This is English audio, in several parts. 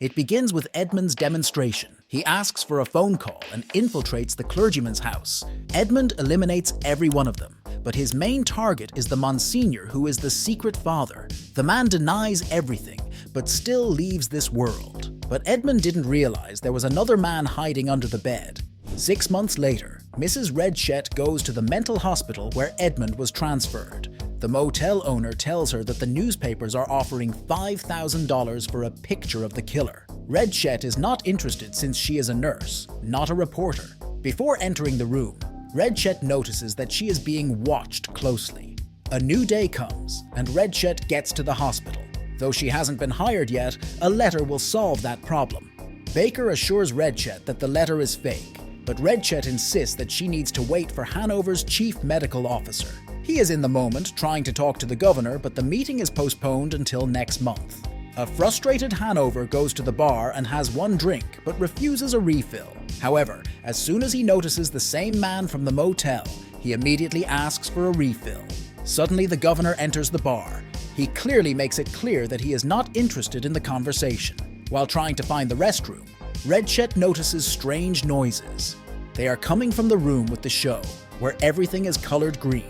It begins with Edmund's demonstration. He asks for a phone call and infiltrates the clergyman's house. Edmund eliminates every one of them, but his main target is the Monsignor, who is the secret father. The man denies everything, but still leaves this world. But Edmund didn't realize there was another man hiding under the bed. 6 months later, Mrs. Ratched goes to the mental hospital where Edmund was transferred. The motel owner tells her that the newspapers are offering $5,000 for a picture of the killer. Ratched is not interested since she is a nurse, not a reporter. Before entering the room, Ratched notices that she is being watched closely. A new day comes, and Ratched gets to the hospital. Though she hasn't been hired yet, a letter will solve that problem. Baker assures Ratched that the letter is fake, but Ratched insists that she needs to wait for Hanover's chief medical officer. He is in the moment trying to talk to the governor, but the meeting is postponed until next month. A frustrated Hanover goes to the bar and has one drink, but refuses a refill. However, as soon as he notices the same man from the motel, he immediately asks for a refill. Suddenly, the governor enters the bar. He clearly makes it clear that he is not interested in the conversation. While trying to find the restroom, Ratched notices strange noises. They are coming from the room with the show, where everything is colored green.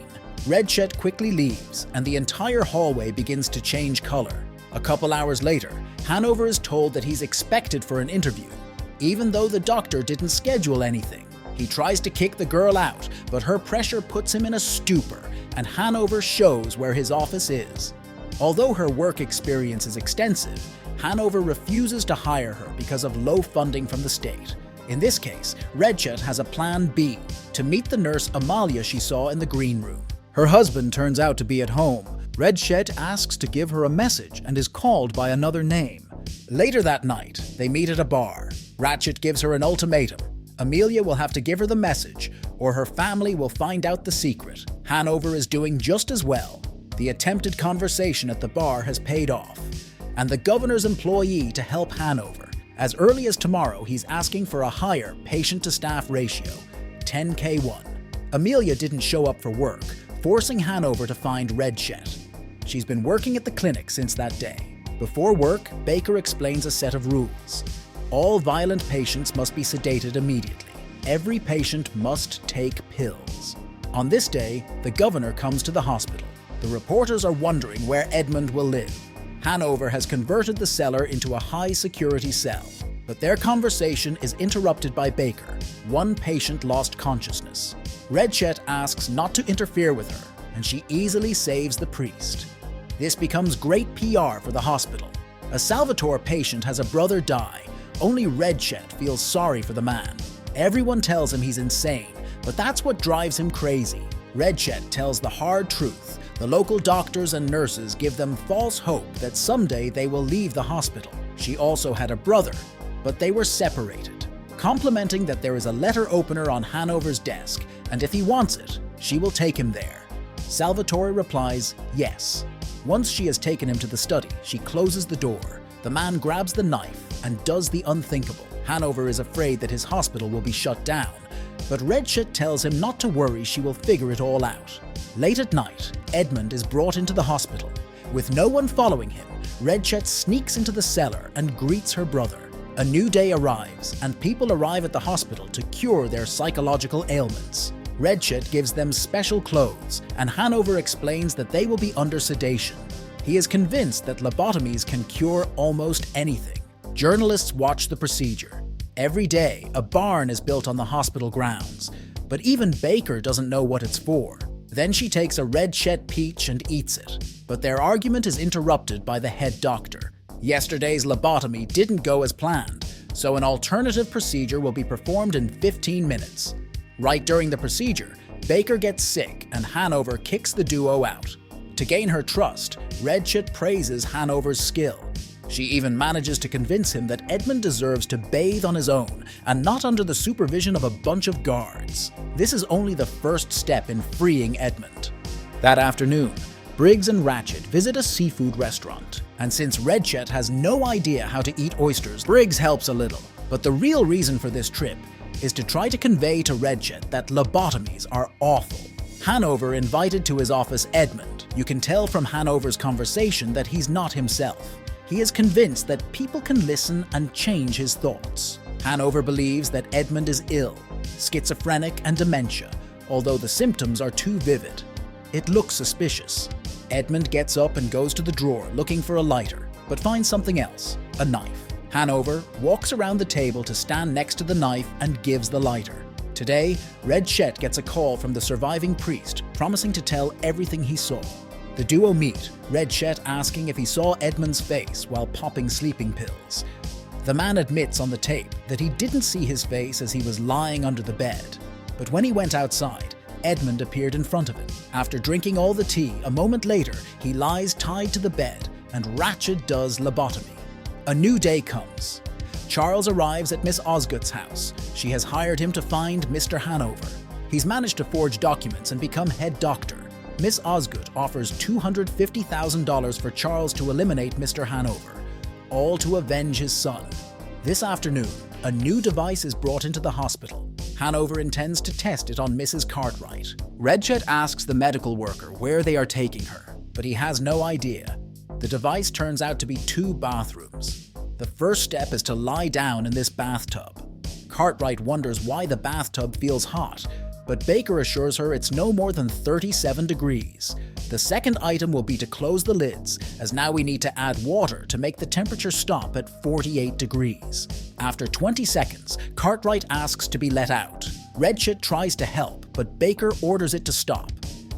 Ratched quickly leaves, and the entire hallway begins to change color. A couple hours later, Hanover is told that he's expected for an interview, even though the doctor didn't schedule anything. He tries to kick the girl out, but her pressure puts him in a stupor, and Hanover shows where his office is. Although her work experience is extensive, Hanover refuses to hire her because of low funding from the state. In this case, Ratched has a plan B, to meet the nurse Amalia she saw in the green room. Her husband turns out to be at home. Ratched asks to give her a message and is called by another name. Later that night, they meet at a bar. Ratched gives her an ultimatum. Amelia will have to give her the message, or her family will find out the secret. Hanover is doing just as well. The attempted conversation at the bar has paid off, and the governor's employee to help Hanover. As early as tomorrow, he's asking for a higher patient-to-staff ratio, 10:1. Amelia didn't show up for work, forcing Hanover to find Ratched. She's been working at the clinic since that day. Before work, Baker explains a set of rules. All violent patients must be sedated immediately. Every patient must take pills. On this day, the governor comes to the hospital. The reporters are wondering where Edmund will live. Hanover has converted the cellar into a high-security cell, but their conversation is interrupted by Baker. One patient lost consciousness. Ratched asks not to interfere with her, and she easily saves the priest. This becomes great PR for the hospital. A Salvatore patient has a brother die. Only Ratched feels sorry for the man. Everyone tells him he's insane, but that's what drives him crazy. Ratched tells the hard truth. The local doctors and nurses give them false hope that someday they will leave the hospital. She also had a brother, but they were separated. Complimenting that there is a letter opener on Hanover's desk, and if he wants it, she will take him there. Salvatore replies, yes. Once she has taken him to the study, she closes the door. The man grabs the knife and does the unthinkable. Hanover is afraid that his hospital will be shut down, but Ratched tells him not to worry, she will figure it all out. Late at night, Edmund is brought into the hospital. With no one following him, Ratched sneaks into the cellar and greets her brother. A new day arrives, and people arrive at the hospital to cure their psychological ailments. Ratched gives them special clothes, and Hanover explains that they will be under sedation. He is convinced that lobotomies can cure almost anything. Journalists watch the procedure. Every day, a barn is built on the hospital grounds, but even Baker doesn't know what it's for. Then she takes a Ratched peach and eats it, but their argument is interrupted by the head doctor. Yesterday's lobotomy didn't go as planned, so an alternative procedure will be performed in 15 minutes. Right during the procedure, Baker gets sick and Hanover kicks the duo out. To gain her trust, Ratched praises Hanover's skill. She even manages to convince him that Edmund deserves to bathe on his own and not under the supervision of a bunch of guards. This is only the first step in freeing Edmund. That afternoon, Briggs and Ratched visit a seafood restaurant, and since Ratched has no idea how to eat oysters, Briggs helps a little. But the real reason for this trip is to try to convey to Ratched that lobotomies are awful. Hanover invited to his office Edmund. You can tell from Hanover's conversation that he's not himself. He is convinced that people can listen and change his thoughts. Hanover believes that Edmund is ill, schizophrenic and dementia, although the symptoms are too vivid. It looks suspicious. Edmund gets up and goes to the drawer looking for a lighter, but finds something else, a knife. Hanover walks around the table to stand next to the knife and gives the lighter. Today, Ratched gets a call from the surviving priest, promising to tell everything he saw. The duo meet, Ratched asking if he saw Edmund's face while popping sleeping pills. The man admits on the tape that he didn't see his face as he was lying under the bed. But when he went outside, Edmund appeared in front of him. After drinking all the tea, a moment later, he lies tied to the bed and Ratched does lobotomy. A new day comes. Charles arrives at Miss Osgood's house. She has hired him to find Mr. Hanover. He's managed to forge documents and become head doctor. Miss Osgood offers $250,000 for Charles to eliminate Mr. Hanover, all to avenge his son. This afternoon, a new device is brought into the hospital. Hanover intends to test it on Mrs. Cartwright. Ratched asks the medical worker where they are taking her, but he has no idea. The device turns out to be 2 bathrooms. The first step is to lie down in this bathtub. Cartwright wonders why the bathtub feels hot, but Baker assures her it's no more than 37 degrees. The second item will be to close the lids, as now we need to add water to make the temperature stop at 48 degrees. After 20 seconds, Cartwright asks to be let out. Ratched tries to help, but Baker orders it to stop.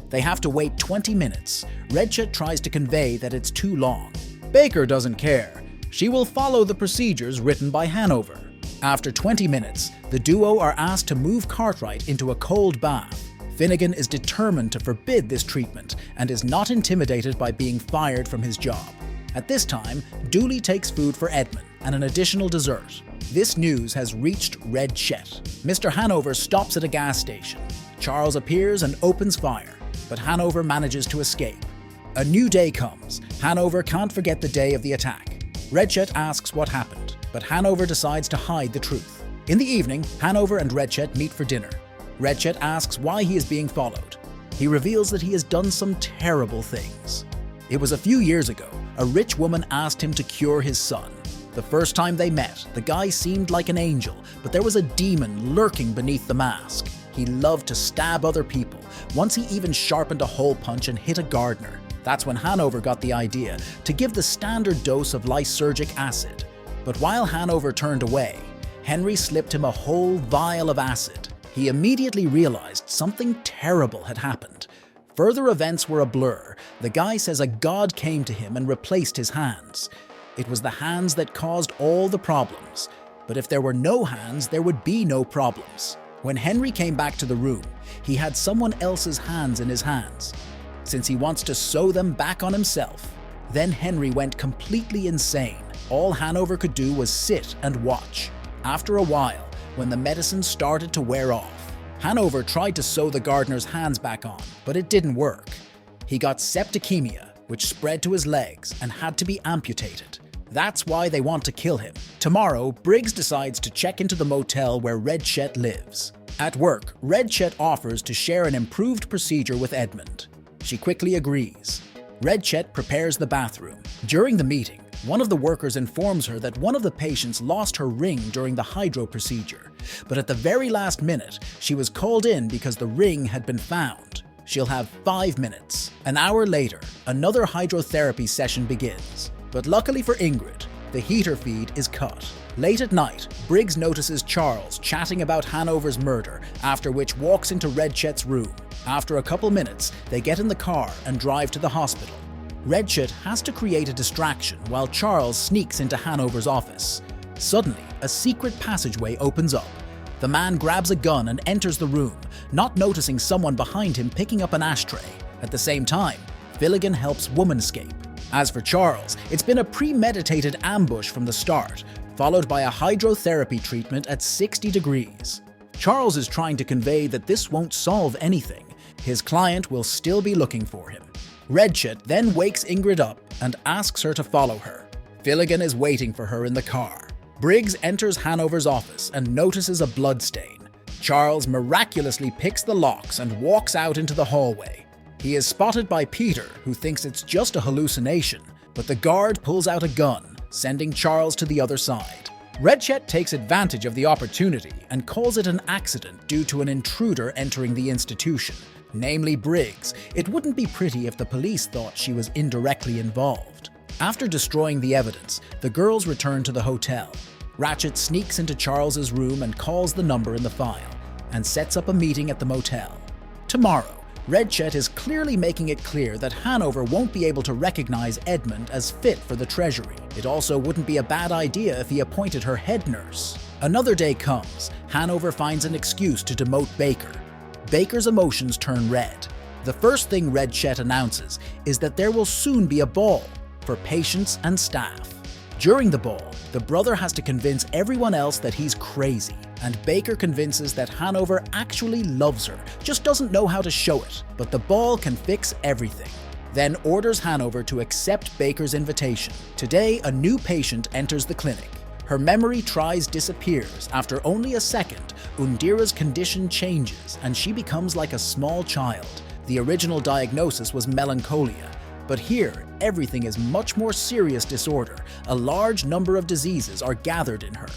They have to wait 20 minutes. Ratched tries to convey that it's too long. Baker doesn't care. She will follow the procedures written by Hanover. After 20 minutes, the duo are asked to move Cartwright into a cold bath. Finnegan is determined to forbid this treatment and is not intimidated by being fired from his job. At this time, Dooley takes food for Edmund and an additional dessert. This news has reached Ratched. Mr. Hanover stops at a gas station. Charles appears and opens fire, but Hanover manages to escape. A new day comes. Hanover can't forget the day of the attack. Ratched asks what happened, but Hanover decides to hide the truth. In the evening, Hanover and Ratched meet for dinner. Ratched asks why he is being followed. He reveals that he has done some terrible things. It was a few years ago, a rich woman asked him to cure his son. The first time they met, the guy seemed like an angel, but there was a demon lurking beneath the mask. He loved to stab other people. Once he even sharpened a hole punch and hit a gardener. That's when Hanover got the idea to give the standard dose of lysergic acid. But while Hanover turned away, Henry slipped him a whole vial of acid. He immediately realized something terrible had happened. Further events were a blur. The guy says a god came to him and replaced his hands. It was the hands that caused all the problems. But if there were no hands, there would be no problems. When Henry came back to the room, he had someone else's hands in his hands, since he wants to sew them back on himself. Then Henry went completely insane. All Hanover could do was sit and watch. After a while, when the medicine started to wear off, Hanover tried to sew the gardener's hands back on, but it didn't work. He got septicemia, which spread to his legs and had to be amputated. That's why they want to kill him. Tomorrow, Briggs decides to check into the motel where Ratched lives. At work, Ratched offers to share an improved procedure with Edmund. She quickly agrees. Ratched prepares the bathroom. During the meeting, one of the workers informs her that one of the patients lost her ring during the hydro procedure, but at the very last minute, she was called in because the ring had been found. She'll have 5 minutes. An hour later, another hydrotherapy session begins. But luckily for Ingrid, the heater feed is cut. Late at night, Briggs notices Charles chatting about Hanover's murder, after which walks into Ratched's room. After a couple minutes, they get in the car and drive to the hospital. Ratched has to create a distraction while Charles sneaks into Hanover's office. Suddenly, a secret passageway opens up. The man grabs a gun and enters the room, not noticing someone behind him picking up an ashtray. At the same time, Finnegan helps Womanscape. As for Charles, it's been a premeditated ambush from the start, followed by a hydrotherapy treatment at 60 degrees. Charles is trying to convey that this won't solve anything. His client will still be looking for him. Ratched then wakes Ingrid up and asks her to follow her. Finnegan is waiting for her in the car. Briggs enters Hanover's office and notices a bloodstain. Charles miraculously picks the locks and walks out into the hallway. He is spotted by Peter, who thinks it's just a hallucination, but the guard pulls out a gun, sending Charles to the other side. Ratched takes advantage of the opportunity and calls it an accident due to an intruder entering the institution, namely Briggs. It wouldn't be pretty if the police thought she was indirectly involved. After destroying the evidence, the girls return to the hotel. Ratched sneaks into Charles's room and calls the number in the file, and sets up a meeting at the motel. Tomorrow, Ratched is clearly making it clear that Hanover won't be able to recognize Edmund as fit for the Treasury. It also wouldn't be a bad idea if he appointed her head nurse. Another day comes. Hanover finds an excuse to demote Baker. Baker's emotions turn red. The first thing Ratched announces is that there will soon be a ball for patients and staff. During the ball, the brother has to convince everyone else that he's crazy, and Baker convinces that Hanover actually loves her, just doesn't know how to show it. But the ball can fix everything. Then orders Hanover to accept Baker's invitation. Today, a new patient enters the clinic. Her memory disappears. After only a second, Undira's condition changes, and she becomes like a small child. The original diagnosis was melancholia, but here, everything is much more serious disorder. A large number of diseases are gathered in her.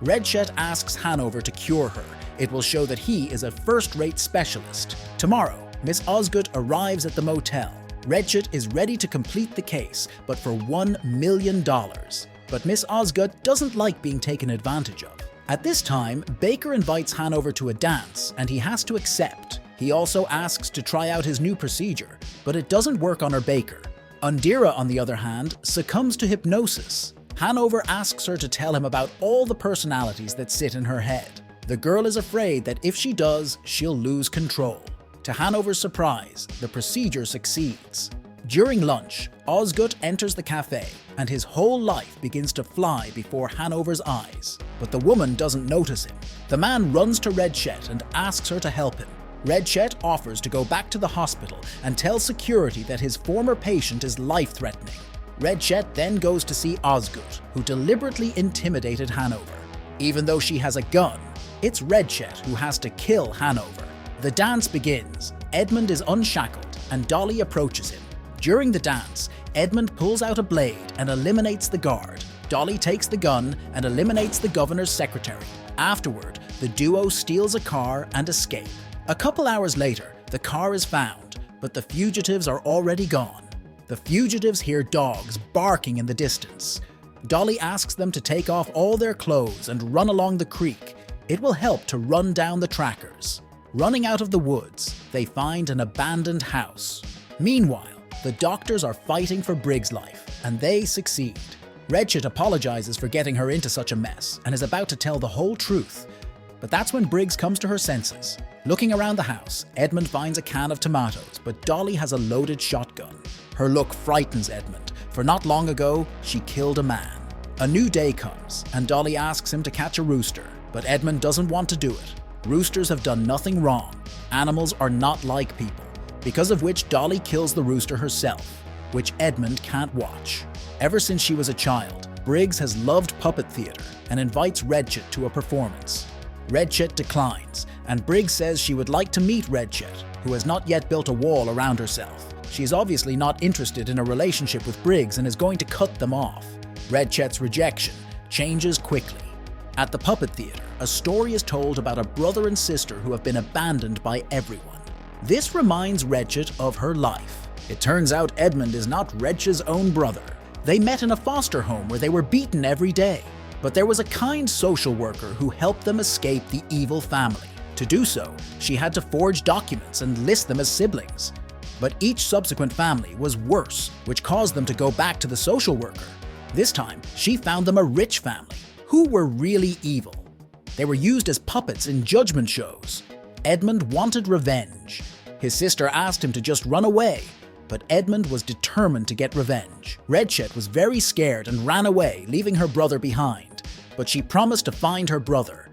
Ratched asks Hanover to cure her. It will show that he is a first-rate specialist. Tomorrow, Miss Osgood arrives at the motel. Ratched is ready to complete the case, but for $1 million. But Miss Osgood doesn't like being taken advantage of. At this time, Baker invites Hanover to a dance, and he has to accept. He also asks to try out his new procedure, but it doesn't work on her Baker. Undira, on the other hand, succumbs to hypnosis. Hanover asks her to tell him about all the personalities that sit in her head. The girl is afraid that if she does, she'll lose control. To Hanover's surprise, the procedure succeeds. During lunch, Osgood enters the cafe, and his whole life begins to fly before Hanover's eyes. But the woman doesn't notice him. The man runs to Ratched and asks her to help him. Ratched offers to go back to the hospital and tell security that his former patient is life-threatening. Ratched then goes to see Osgood, who deliberately intimidated Hanover. Even though she has a gun, it's Ratched who has to kill Hanover. The dance begins. Edmund is unshackled, and Dolly approaches him. During the dance, Edmund pulls out a blade and eliminates the guard. Dolly takes the gun and eliminates the governor's secretary. Afterward, the duo steals a car and escape. A couple hours later, the car is found, but the fugitives are already gone. The fugitives hear dogs barking in the distance. Dolly asks them to take off all their clothes and run along the creek. It will help to run down the trackers. Running out of the woods, they find an abandoned house. Meanwhile, the doctors are fighting for Briggs' life, and they succeed. Ratched apologizes for getting her into such a mess and is about to tell the whole truth. But that's when Briggs comes to her senses. Looking around the house, Edmund finds a can of tomatoes, but Dolly has a loaded shotgun. Her look frightens Edmund, for not long ago, she killed a man. A new day comes, and Dolly asks him to catch a rooster, but Edmund doesn't want to do it. Roosters have done nothing wrong. Animals are not like people, because of which Dolly kills the rooster herself, which Edmund can't watch. Ever since she was a child, Briggs has loved puppet theater and invites Ratched to a performance. Ratched declines, and Briggs says she would like to meet Ratched, who has not yet built a wall around herself. She is obviously not interested in a relationship with Briggs and is going to cut them off. Ratched's rejection changes quickly. At the puppet theater, a story is told about a brother and sister who have been abandoned by everyone. This reminds Ratched of her life. It turns out Edmund is not Ratched's own brother. They met in a foster home where they were beaten every day. But there was a kind social worker who helped them escape the evil family. To do so, she had to forge documents and list them as siblings. But each subsequent family was worse, which caused them to go back to the social worker. This time, she found them a rich family, who were really evil. They were used as puppets in judgment shows. Edmund wanted revenge. His sister asked him to just run away, but Edmund was determined to get revenge. Ratched was very scared and ran away, leaving her brother behind. But she promised to find her brother.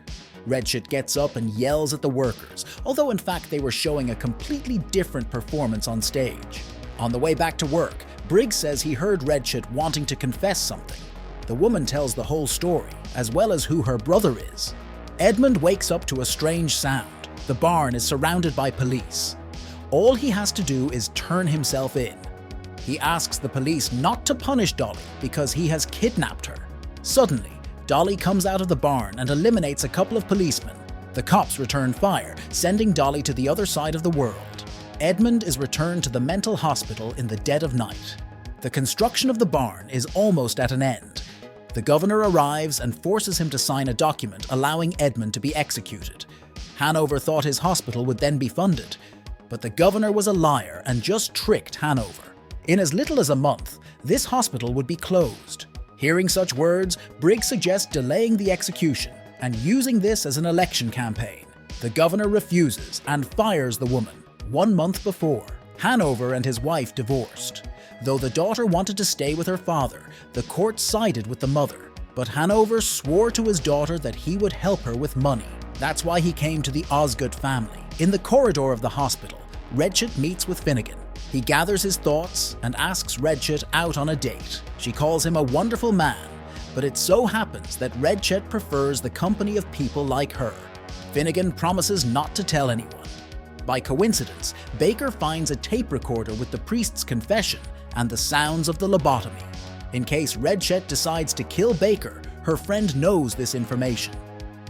Ratched gets up and yells at the workers, although in fact they were showing a completely different performance on stage. On the way back to work, Briggs says he heard Ratched wanting to confess something. The woman tells the whole story, as well as who her brother is. Edmund wakes up to a strange sound. The barn is surrounded by police. All he has to do is turn himself in. He asks the police not to punish Dolly because he has kidnapped her. Suddenly, Dolly comes out of the barn and eliminates a couple of policemen. The cops return fire, sending Dolly to the other side of the world. Edmund is returned to the mental hospital in the dead of night. The construction of the barn is almost at an end. The governor arrives and forces him to sign a document allowing Edmund to be executed. Hanover thought his hospital would then be funded, but the governor was a liar and just tricked Hanover. In as little as a month, this hospital would be closed. Hearing such words, Briggs suggests delaying the execution and using this as an election campaign. The governor refuses and fires the woman. 1 month before, Hanover and his wife divorced. Though the daughter wanted to stay with her father, the court sided with the mother. But Hanover swore to his daughter that he would help her with money. That's why he came to the Osgood family. In the corridor of the hospital, Ratched meets with Finnegan. He gathers his thoughts and asks Ratched out on a date. She calls him a wonderful man, but it so happens that Ratched prefers the company of people like her. Finnegan promises not to tell anyone. By coincidence, Baker finds a tape recorder with the priest's confession and the sounds of the lobotomy. In case Ratched decides to kill Baker, her friend knows this information.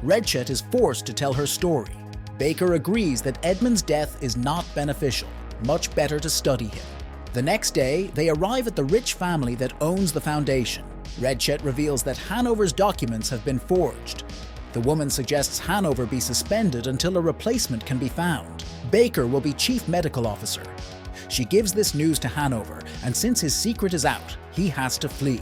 Ratched is forced to tell her story. Baker agrees that Edmund's death is not beneficial. Much better to study him. The next day, they arrive at the rich family that owns the foundation. Ratched reveals that Hanover's documents have been forged. The woman suggests Hanover be suspended until a replacement can be found. Baker will be chief medical officer. She gives this news to Hanover, and since his secret is out, he has to flee.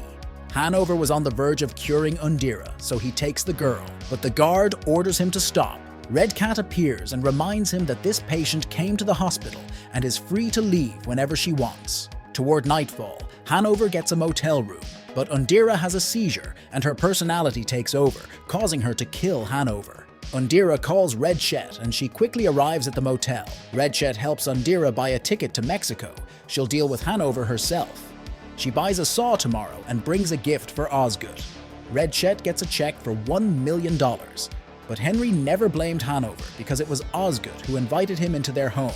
Hanover was on the verge of curing Undira, so he takes the girl, but the guard orders him to stop. Red Cat appears and reminds him that this patient came to the hospital and is free to leave whenever she wants. Toward nightfall, Hanover gets a motel room, but Undira has a seizure and her personality takes over, causing her to kill Hanover. Undira calls Ratched and she quickly arrives at the motel. Ratched helps Undira buy a ticket to Mexico. She'll deal with Hanover herself. She buys a saw tomorrow and brings a gift for Osgood. Ratched gets a check for $1 million. But Henry never blamed Hanover because it was Osgood who invited him into their home,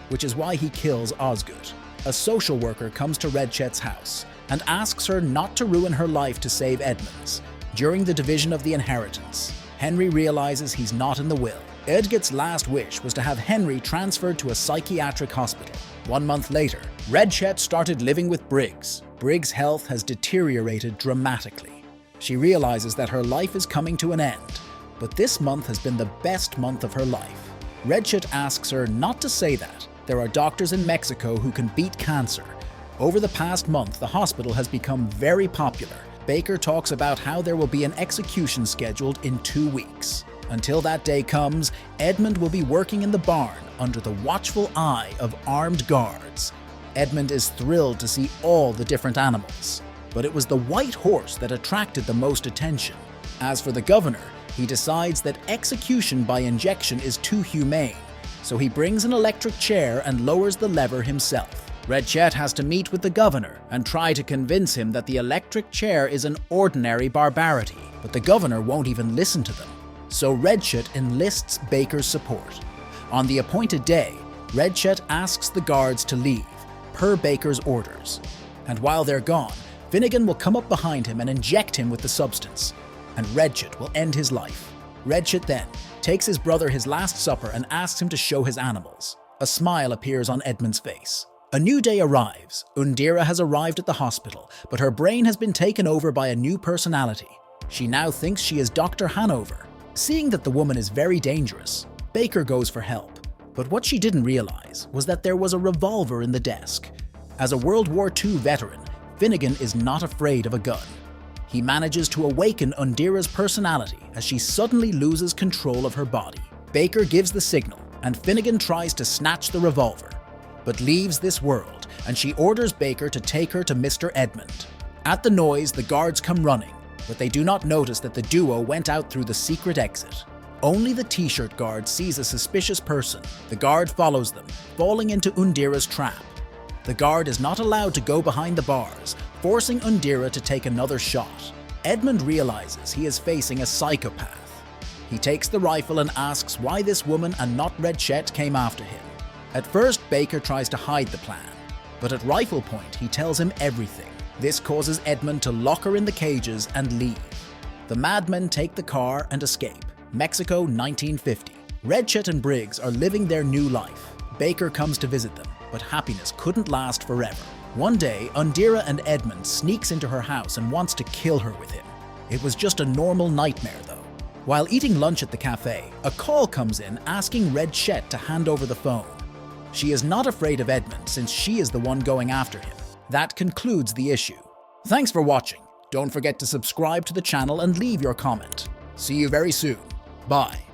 which is why he kills Osgood. A social worker comes to Ratched's house and asks her not to ruin her life to save Edmund's. During the division of the inheritance, Henry realizes he's not in the will. Edgit's last wish was to have Henry transferred to a psychiatric hospital. 1 month later, Ratched started living with Briggs. Briggs' health has deteriorated dramatically. She realizes that her life is coming to an end. But this month has been the best month of her life. Ratched asks her not to say that. There are doctors in Mexico who can beat cancer. Over the past month, the hospital has become very popular. Baker talks about how there will be an execution scheduled in 2 weeks. Until that day comes, Edmund will be working in the barn under the watchful eye of armed guards. Edmund is thrilled to see all the different animals, but it was the white horse that attracted the most attention. As for the governor, he decides that execution by injection is too humane, so he brings an electric chair and lowers the lever himself. Ratched has to meet with the governor and try to convince him that the electric chair is an ordinary barbarity, but the governor won't even listen to them. So Ratched enlists Baker's support. On the appointed day, Ratched asks the guards to leave, per Baker's orders. And while they're gone, Finnegan will come up behind him and inject him with the substance, and Ratched will end his life. Ratched then takes his brother his last supper and asks him to show his animals. A smile appears on Edmund's face. A new day arrives. Undira has arrived at the hospital, but her brain has been taken over by a new personality. She now thinks she is Dr. Hanover. Seeing that the woman is very dangerous, Baker goes for help. But what she didn't realize was that there was a revolver in the desk. As a World War II veteran, Finnegan is not afraid of a gun. He manages to awaken Undira's personality as she suddenly loses control of her body. Baker gives the signal, and Finnegan tries to snatch the revolver, but leaves this world, and she orders Baker to take her to Mr. Edmund. At the noise, the guards come running, but they do not notice that the duo went out through the secret exit. Only the t-shirt guard sees a suspicious person. The guard follows them, falling into Undira's trap. The guard is not allowed to go behind the bars, forcing Undira to take another shot. Edmund realizes he is facing a psychopath. He takes the rifle and asks why this woman and not Ratched came after him. At first, Baker tries to hide the plan, But at rifle point, he tells him everything. This causes Edmund to lock her in the cages and leave. The madmen take the car and escape. Mexico, 1950. Ratched and Briggs are living their new life. Baker comes to visit them, but happiness couldn't last forever. One day, Undira and Edmund sneaks into her house and wants to kill her with him. It was just a normal nightmare though. While eating lunch at the cafe, a call comes in asking Ratched to hand over the phone. She is not afraid of Edmund since she is the one going after him. That concludes the issue. Thanks for watching. Don't forget to subscribe to the channel and leave your comment. See you very soon. Bye.